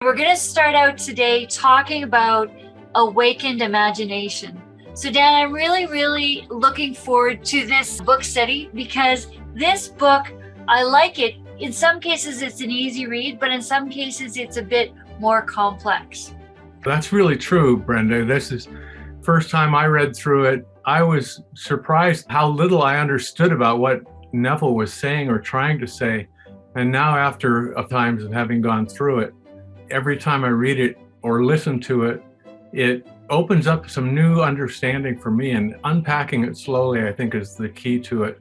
We're going to start out today talking about awakened imagination. So Dan, I'm really looking forward to this book study because this book, I like it. In some cases, it's an easy read, but in some cases, it's a bit more complex. That's really true, Brenda. This is first time I read through it. I was surprised how little I understood about what Neville was saying or trying to say. And now after times of having gone through it, every time I read it or listen to it, it opens up some new understanding for me, and unpacking it slowly, I think, is the key to it.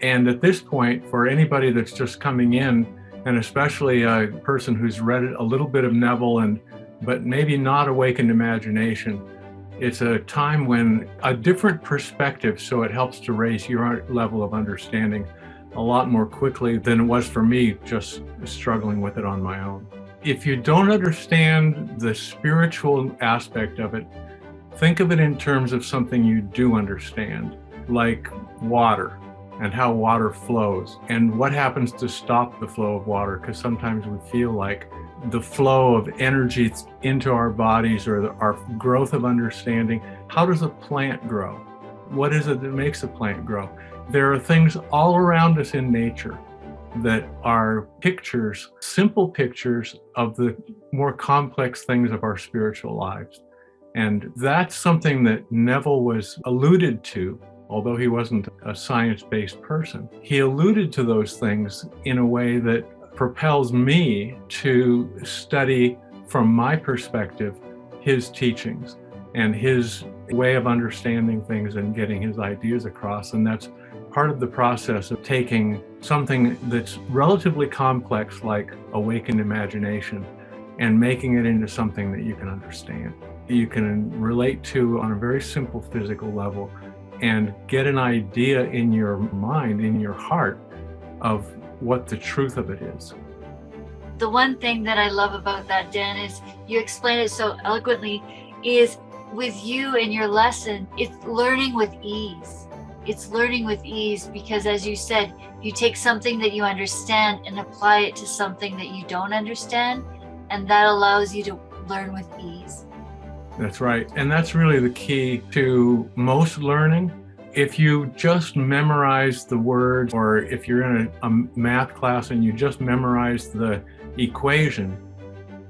And at this point, for anybody that's just coming in, and especially a person who's read a little bit of Neville but maybe not awakened imagination, it's a time when a different perspective, so it helps to raise your level of understanding a lot more quickly than it was for me just struggling with it on my own. If you don't understand the spiritual aspect of it, think of it in terms of something you do understand, like water and how water flows and what happens to stop the flow of water, because sometimes we feel like the flow of energy into our bodies or our growth of understanding. How does a plant grow? What is it that makes a plant grow? There are things all around us in nature that are pictures, simple pictures of the more complex things of our spiritual lives. And that's something that Neville was alluded to, although he wasn't a science-based person. He alluded to those things in a way that propels me to study, from my perspective, his teachings and his way of understanding things and getting his ideas across. And that's part of the process of taking something that's relatively complex, like awakened imagination, and making it into something that you can understand, you can relate to on a very simple physical level, and get an idea in your mind, in your heart, of what the truth of it is. The one thing that I love about that, Dan, is you explain it so eloquently, is with you and your lesson, it's learning with ease. It's learning with ease because, as you said, you take something that you understand and apply it to something that you don't understand, and that allows you to learn with ease. That's right. And that's really the key to most learning. If you just memorize the words, or if you're in a math class and you just memorize the equation,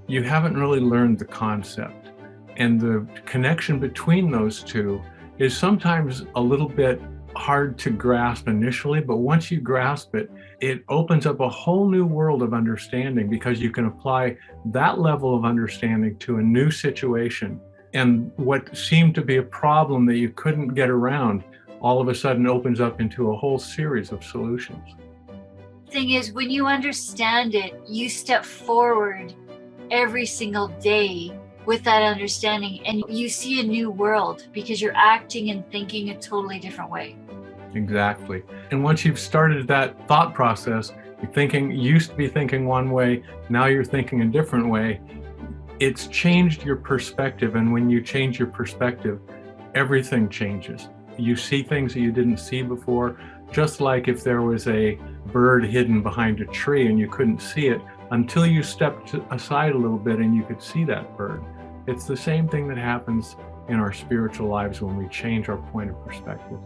you haven't really learned the concept. And the connection between those two is sometimes a little bit hard to grasp initially, but once you grasp it, it opens up a whole new world of understanding, because you can apply that level of understanding to a new situation. And what seemed to be a problem that you couldn't get around all of a sudden opens up into a whole series of solutions. The thing is, when you understand it, you step forward every single day with that understanding, and you see a new world because you're acting and thinking a totally different way. Exactly. And once you've started that thought process, you used to be thinking one way, now you're thinking a different way. It's changed your perspective, and when you change your perspective, everything changes. You see things that you didn't see before, just like if there was a bird hidden behind a tree and you couldn't see it until you stepped aside a little bit and you could see that bird. It's the same thing that happens in our spiritual lives when we change our point of perspective.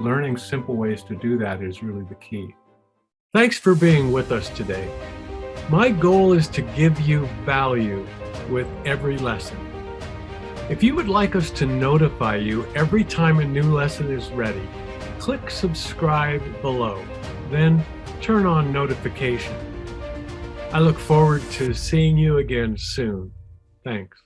Learning simple ways to do that is really the key. Thanks for being with us today. My goal is to give you value with every lesson. If you would like us to notify you every time a new lesson is ready, click subscribe below, then turn on notification. I look forward to seeing you again soon. Thanks.